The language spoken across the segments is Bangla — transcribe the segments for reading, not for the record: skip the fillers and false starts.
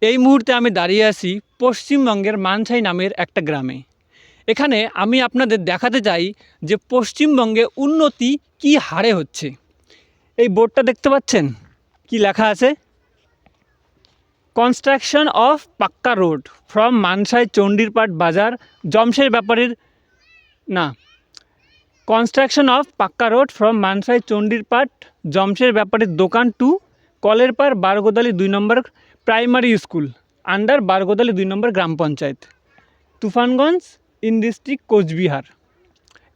এই মুহূর্তে আমি দাঁড়িয়ে আছি পশ্চিমবঙ্গের মানসাই নামের একটা গ্রামে। এখানে আমি আপনাদের দেখাতে চাই যে পশ্চিমবঙ্গে উন্নতি কী হারে হচ্ছে। এই বোর্ডটা দেখতে পাচ্ছেন, কি লেখা আছে? Construction of pucca road from Mansai Chandirpat Bazar Jamsher ব্যাপারের না construction of pucca road from Mansai Chandirpat Jamsher ব্যাপারের দোকান to Kalerpar Bargodali 2 number primary school under Bargodali 2 number gram panchayat, Tufanganj in district Coochbehar.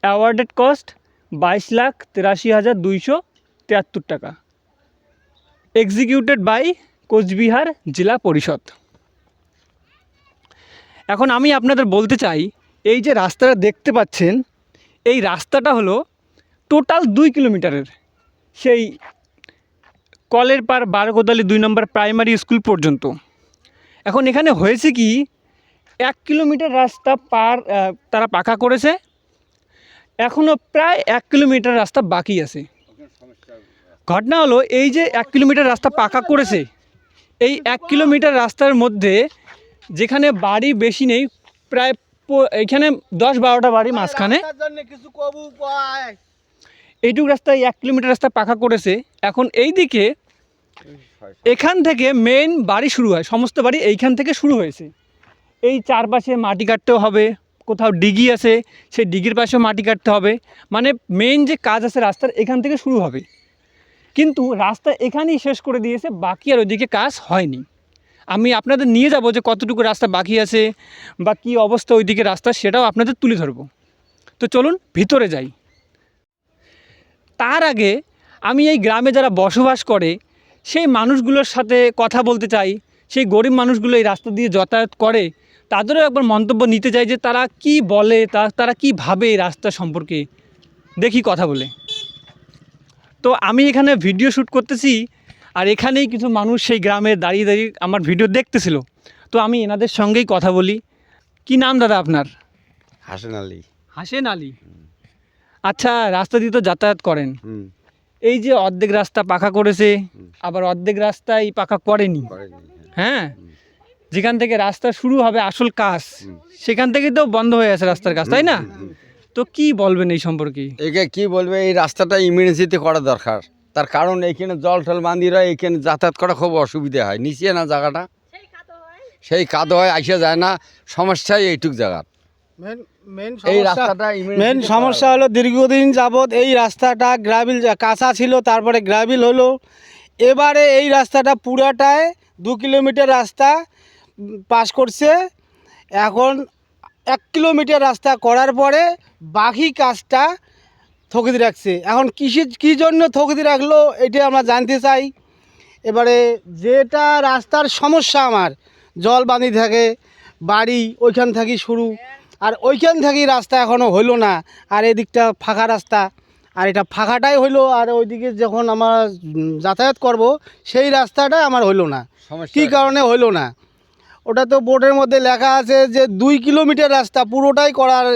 Awarded cost 22,83,273 টাকা। এক্সিকিউটেড বাই কোচবিহার জেলা পরিষদ। এখন আমি আপনাদের বলতে চাই, এই যে রাস্তাটা দেখতে পাচ্ছেন, এই রাস্তাটা হলো টোটাল 2 কিলোমিটারের, সেই কলের পার বারগোদালি 2 নম্বর প্রাইমারি স্কুল পর্যন্ত। এখন এখানে হয়েছে কি, 1 কিলোমিটার রাস্তা তারা পাকা করেছে, এখনও প্রায় 1 কিলোমিটার রাস্তা বাকি আছে। ঘটনা হলো, এই যে 1 কিলোমিটার রাস্তা পাকা করেছে, এই 1 কিলোমিটার রাস্তার মধ্যে যেখানে বাড়ি বেশি নেই, প্রায় এখানে 10-12টা বাড়ি মাঝখানে, এইটুকু রাস্তায় 1 কিলোমিটার রাস্তা পাকা করেছে। এখন এই দিকে এখান থেকে মেন বাড়ি শুরু হয়, সমস্ত বাড়ি এইখান থেকে শুরু হয়েছে। এই চারপাশে মাটি কাটতেও হবে, কোথাও ডিগি আছে সেই ডিগির পাশেও মাটি কাটতে হবে, মানে মেন যে কাজ আছে রাস্তার এখান থেকে শুরু হবে। কিন্তু রাস্তা এখানেই শেষ করে দিয়েছে, বাকি আর ওইদিকে কাজ হয়নি। আমি আপনাদের নিয়ে যাব যে কতটুকু রাস্তা বাকি আছে বা কী অবস্থা ওইদিকে রাস্তা, সেটাও আপনাদের তুলে ধরবো। তো চলুন ভিতরে যাই। তার আগে আমি এই গ্রামে যারা বসবাস করে সেই মানুষগুলোর সাথে কথা বলতে চাই। সেই গরিব মানুষগুলো এই রাস্তা দিয়ে যাতায়াত করে, তাদেরও একবার মন্তব্য নিতে চাই যে তারা কি বলে, তারা কি ভাবে এই রাস্তা সম্পর্কে। দেখি কথা বলে। তো আমি এখানে ভিডিও শ্যুট করতেছি, আর এখানেই কিছু মানুষ সেই গ্রামে দাঁড়িয়ে দাঁড়িয়ে আমার ভিডিও দেখতেছিল। তো আমি এনাদের সঙ্গেই কথা বলি। কি নাম দাদা আপনার? হাসেন আলী। হাসেন আলী। আচ্ছা, রাস্তা দিয়ে তো যাতায়াত করেন। এই যে অর্ধেক রাস্তা পাকা করেছে, আবার অর্ধেক রাস্তায় পাকা করেনি। হ্যাঁ, যেখান থেকে রাস্তা শুরু হবে আসল কাজ, সেখান থেকে তো বন্ধ হয়ে আছে রাস্তার কাজ, তাই না? তো কি বলবেন এই সম্পর্কে? একে কি বলবে, এই রাস্তাটা ইমার্জেন্সিতে করা দরকার। তার কারণ এইখানে জল টল বান্দিরা এইখানে যাতায়াত করা খুব অসুবিধা হয়। নিচে না জায়গাটা, সেই কাদো হয়, আইসা যায় না, সমস্যাই এইটুক জায়গার। মেন সমস্যা হলো দীর্ঘদিন যাবৎ এই রাস্তাটা গ্রাভিল কাঁচা ছিল, তারপরে গ্রাভিল হলো। এবারে এই রাস্তাটা পুরাটায় 2 কিলোমিটার রাস্তা পাস করছে। এখন 1 কিলোমিটার রাস্তা করার পরে বাকি কাজটা স্থগিত রাখছে। এখন কী জন্য স্থগিত রাখলো এটা আমরা জানতে চাই। এবারে যেটা রাস্তার সমস্যা, আমার জল বাঁধি থাকে, বাড়ি ওইখান থেকে শুরু, আর ওইখান থেকেই রাস্তা এখনও হইলো না। আর এদিকটা ফাঁকা রাস্তা, আর এটা ফাঁকাটাই হইলো, আর ওইদিকে যখন আমরা যাতায়াত করব সেই রাস্তাটা আমার হইলো না। কী কারণে হইলো না, ওটা তো বোর্ডের মধ্যে লেখা আছে যে 2 কিলোমিটার রাস্তা পুরোটাই করার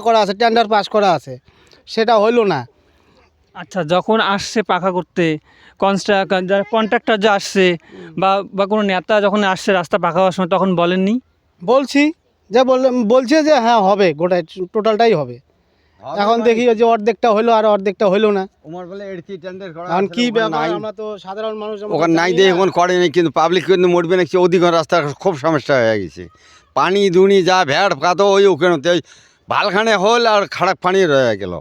করা আছে, টেন্ডার পাস করা আছে, সেটা হইলো না। আচ্ছা, যখন আসছে পাকা করতে যারা কন্ট্রাক্টর যে আসছে বা কোনো নেতা যখন আসছে রাস্তা পাকা হওয়ার সময়, তখন বলেননি? বলছি যে বলছে যে হ্যাঁ হবে, গোটাই টোটালটাই হবে। এখন দেখি যে অর্ধেকটা হলো আর অর্ধেকটা হলো না। এখন কি ব্যাপার, আমরা তো সাধারণ মানুষ, ওখানে নাই দিয়ে এখন করেনি, কিন্তু পাবলিক কিন্তু মরবে না। ওদিকে রাস্তা খুব সমস্যা হয়ে গেছে, পানি দুনি যা ভেড় কাদো ওই ওখানে ওই ভালখানে হল আর খারাপ পানি রয়ে গেল।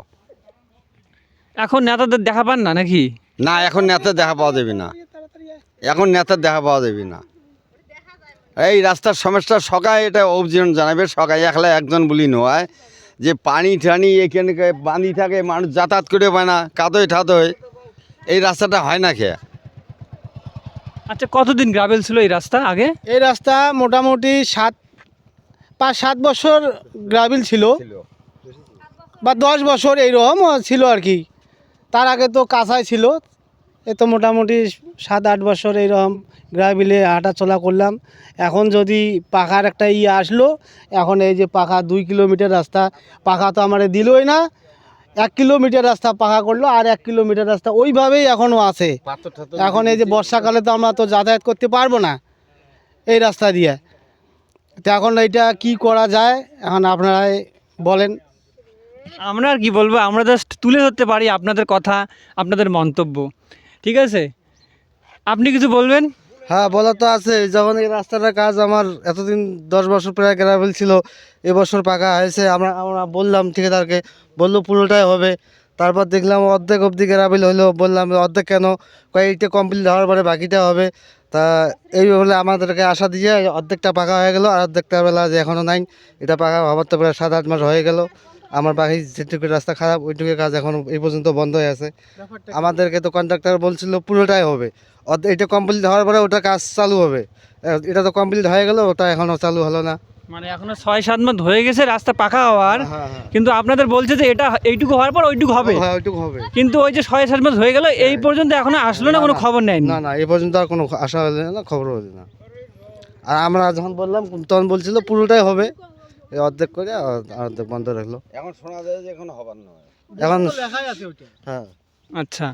এখন নেতাদের দেখা পান না নাকি? না, এখন নেতা দেখা পাওয়া যাবে না, এখন নেতার দেখা পাওয়া যাবে না। এই রাস্তার সমস্যা সকালে এটা অভিযান জানাবে, সকালে একলা একজন বলি নয়, যে পানি টানি এখানে বাঁধি থাকে, মানুষ যাতায়াত করে পায় না, কাদোয় ঠাদোয়, এই রাস্তাটা হয় না খেয়ে। আচ্ছা, কতদিন গ্রাভেল ছিল এই রাস্তা আগে? এই রাস্তা মোটামুটি 5-7 বছর গ্রাভিল ছিল, বা 10 বছর এইরকম ছিল আর কি। তার আগে তো কাঁচাই ছিল। এ তো মোটামুটি 7-8 বছর এইরকম গ্রাভিলে হাঁটা চলা করলাম। এখন যদি পাখার একটা আসলো, এখন এই যে পাখা 2 কিলোমিটার রাস্তা পাখা তো আমার দিলই না, 1 কিলোমিটার রাস্তা পাকা করলো, আর 1 কিলোমিটার রাস্তা ওইভাবেই এখনও আছে। এখন এই যে বর্ষাকালে তো আমরা তো যাতায়াত করতে পারবো না, এই রাস্তা দিয়ে। তো এখন এইটা কি করা যায় এখন আপনারাই বলেন। আমরা আর কি বলবো, আমরা জাস্ট তুলে ধরতে পারি আপনাদের কথা, আপনাদের মন্তব্য। ঠিক আছে, আপনি কিছু বলবেন? হ্যাঁ, বলা তো আছে। যখন এই রাস্তাটার কাজ আমার এতদিন 10 বছর প্রায় গ্রাভেল ছিল, এবছর পাকা হয়েছে। আমরা আমরা বললাম ঠিকাদারকে, বললো পুরোটাই হবে। তারপর দেখলাম অর্ধেক অবধি গ্রাভেল হলো, বললাম অর্ধেক কেন, কয়েকটা কমপ্লিট হওয়ার পরে বাকিটা হবে। তা এই বলে আমাদেরকে আশা দিয়ে অর্ধেকটা পাকা হয়ে গেল, আর অর্ধেকটা বেলা যে এখনও নাই, এটা পাকা হবার তো প্রায় 7-8 মাস হয়ে গেল। আমার বাকি যেটুকু রাস্তা খারাপ ওইটুকু কাজ এখনও এই পর্যন্ত বন্ধ হয়ে আছে। আমাদেরকে তো কন্ট্রাক্টর বলছিল পুরোটাই হবে, এটা কমপ্লিট হওয়ার পরে ওটা কাজ চালু হবে। এটা তো কমপ্লিট হয়ে গেল, ওটা এখনও চালু হলো না। মানে এখনো 6-7 মাস হয়ে গেছে রাস্তা পাকা হওয়ার, হ্যাঁ, হ্যাঁ। কিন্তু আপনাদের বলছে যে এটা এইটুকু হওয়ার পর ওইটুকু হবে। হ্যাঁ, ওইটুকু হবে। কিন্তু ওই যে 6-7 মাস হয়ে গেল, এই পর্যন্ত এখনো আসলো না, কোনো খবর নেয়নি। না, না, এই পর্যন্ত আর কোনো আশা হলো না, খবর হলো না। আর আমরা যখন বললাম তখন বলছিল পুরোটাই হবে, এই অর্ধেক করে আর অর্ধেক বন্ধ রাখলো। এখন শোনা যায় যে এখন হবার নয়। এখন হ্যাঁ, আচ্ছা,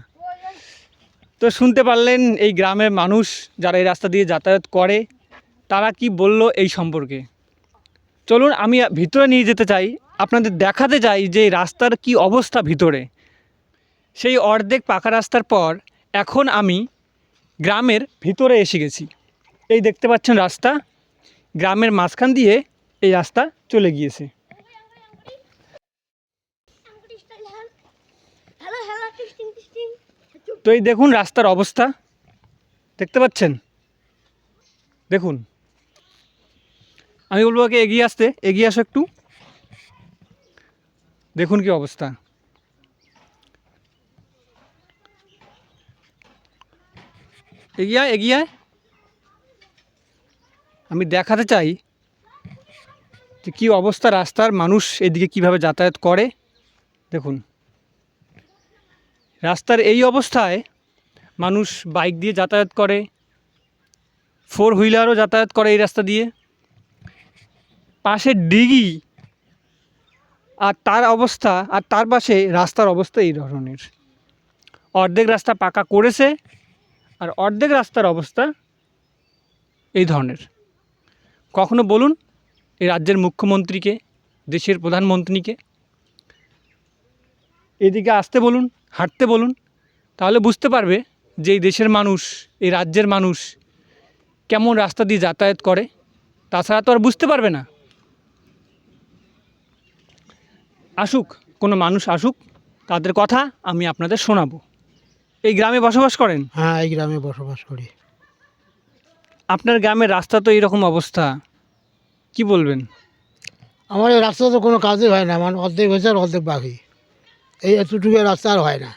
তো শুনতে পারলেন এই গ্রামের মানুষ যারা এই রাস্তা দিয়ে যাতায়াত করে তারা কি বলল এই সম্পর্কে। চলুন আমি ভিতরে নিয়ে যেতে চাই, আপনাদের দেখাতে চাই যে এই রাস্তার কি অবস্থা ভিতরে। সেই অর্ধেক পাকা রাস্তার পর এখন আমি গ্রামের ভিতরে এসে গেছি। এই দেখতে পাচ্ছেন রাস্তা, গ্রামের মাঝখান দিয়ে এই রাস্তা চলে গিয়েছে। তো এই দেখুন রাস্তার অবস্থা, দেখতে পাচ্ছেন? দেখুন, আমি বলবো ওকে এগিয়ে আসতে, এগিয়ে আসো একটু। দেখুন কি অবস্থা। এগিয়ে আয়, এগিয়ে আয়। আমি দেখাতে চাই যে কী অবস্থা রাস্তার, মানুষ এদিকে কিভাবে যাতায়াত করে। দেখুন রাস্তার এই অবস্থায় মানুষ বাইক দিয়ে যাতায়াত করে, 4 হুইলারও যাতায়াত করে এই রাস্তা দিয়ে। পাশে ডিগি, আর তার অবস্থা, আর তার পাশে রাস্তার অবস্থা এই ধরনের। অর্ধেক রাস্তা পাকা করেছে আর অর্ধেক রাস্তার অবস্থা এই ধরনের। কখনো বলুন এই রাজ্যের মুখ্যমন্ত্রীকে, দেশের প্রধানমন্ত্রীকে এদিকে আসতে বলুন, হাঁটতে বলুন, তাহলে বুঝতে পারবে যে এই দেশের মানুষ, এই রাজ্যের মানুষ কেমন রাস্তা দিয়ে যাতায়াত করে। তাছাড়া তো আর বুঝতে পারবে না। আসুক, কোনো মানুষ আসুক, তাদের কথা আমি আপনাদের শোনাবো। এই গ্রামে বসবাস করেন? হ্যাঁ, এই গ্রামে বসবাস করি। আপনার গ্রামের রাস্তা তো এইরকম অবস্থা, কি বলবেন? আমার এই রাস্তা তো কোনো কাজই হয় না, মানে অর্ধেক হয়েছে আর অর্ধেক বাকি। এই এতটুকু রাস্তা আর হয় না,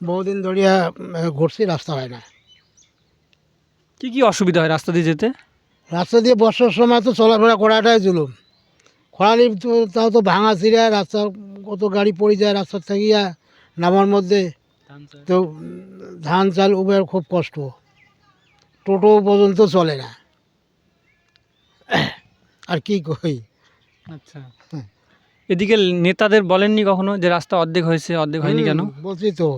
বহুদিন ধরিয়া ঘুরছি, রাস্তা হয় না। কি কি অসুবিধা হয় রাস্তা দিয়ে যেতে? রাস্তা দিয়ে বর্ষার সময় তো চলাফেরা করাটাই জুলুম। খরালি তো তাও তো ভাঙা চিরা রাস্তা, কত গাড়ি পড়ে যায় রাস্তার থাকিয়া নামার মধ্যে। তো ধান চাল উবের খুব কষ্ট, টোটো পর্যন্ত চলে না। আর কি কই। আচ্ছা, এদিকে নেতাদের বলেননি কখনো যে রাস্তা অর্ধেক হয়েছে, অর্ধেক হয়নি কেন? বলছি তো,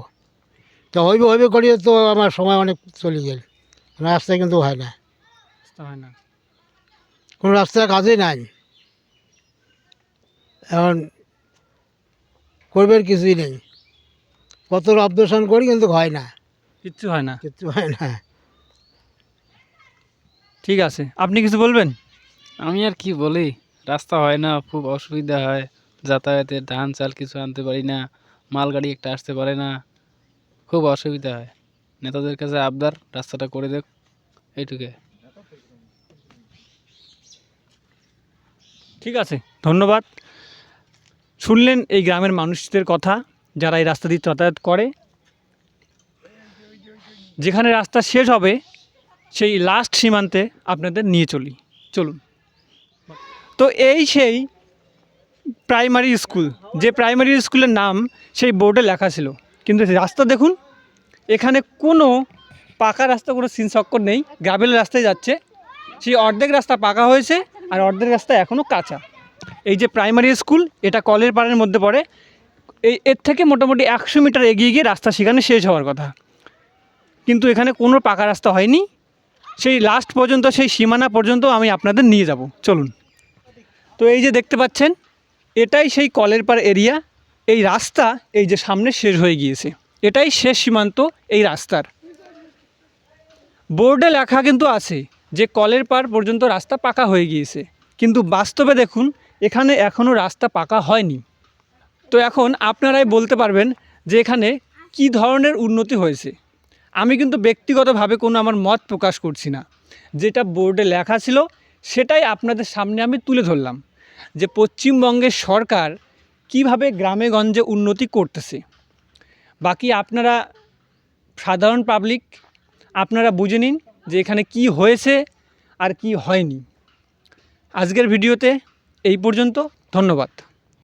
তো হইবে হইবে করিয়ে তো আমার সময় অনেক চলে গেল, রাস্তা কিন্তু হয় না, রাস্তা হয় না। কোনো রাস্তার কাজই নাই। এখন করবার কিছুই নেই, কত অবজেকশন করি কিন্তু হয় না, কিচ্ছু হয় না। কিছু হয় না। ঠিক আছে, আপনি কিছু বলবেন? আমি আর কি বলি, রাস্তা হয় না, খুব অসুবিধা হয় যাতায়াতে, ধান চাল কিছু আনতে পারি না, মালগাড়ি একটা আসতে পারে না, খুব অসুবিধা হয়। নেতাদের কাছে আবদার রাস্তাটা করে দেখ, এইটুকে। ঠিক আছে, ধন্যবাদ। শুনলেন এই গ্রামের মানুষদের কথা যারা এই রাস্তা দিয়ে যাতায়াত করে। যেখানে রাস্তা শেষ হবে সেই লাস্ট সীমান্তে আপনাদের নিয়ে চলুন। তো এই সেই প্রাইমারি স্কুল, যে প্রাইমারি স্কুলের নাম সেই বোর্ডে লেখা ছিল, কিন্তু রাস্তা দেখুন, এখানে কোনো পাকা রাস্তা, কোনো সিনচক্কর নেই, গ্রাভেল রাস্তায় যাচ্ছে। সেই অর্ধেক রাস্তা পাকা হয়েছে আর অর্ধেক রাস্তা এখনও কাঁচা। এই যে প্রাইমারি স্কুল, এটা কলের পাড়ের মধ্যে পড়ে। এর থেকে মোটামুটি 100 মিটার এগিয়ে গিয়ে রাস্তা সেখানে শেষ হওয়ার কথা, কিন্তু এখানে কোনো পাকা রাস্তা হয়নি। সেই লাস্ট পর্যন্ত, সেই সীমানা পর্যন্ত আমি আপনাদের নিয়ে যাব, চলুন। তো এই যে দেখতে পাচ্ছেন, এটাই সেই কলের পাড় এরিয়া। এই রাস্তা এই যে সামনে শেষ হয়ে গিয়েছে, এটাই শেষ সীমান্ত এই রাস্তার। বোর্ডে লেখা কিন্তু আছে যে কলের পাড় পর্যন্ত রাস্তা পাকা হয়ে গিয়েছে, কিন্তু বাস্তবে দেখুন এখানে এখনও রাস্তা পাকা হয়নি। তো এখন আপনারাই বলতে পারবেন যে এখানে কী ধরনের উন্নতি হয়েছে। আমি কিন্তু ব্যক্তিগতভাবে কোনো আমার মত প্রকাশ করছি না, যেটা বোর্ডে লেখা ছিল সেটাই আপনাদের সামনে আমি তুলে ধরলাম, যে পশ্চিমবঙ্গের সরকার কিভাবে গ্রামে গঞ্জে উন্নতি করতেছে। বাকি আপনারা সাধারণ পাবলিক আপনারা বুঝে নিন যে এখানে কি হয়েছে আর কি হয়নি। আজকের ভিডিওতে এই পর্যন্ত, ধন্যবাদ।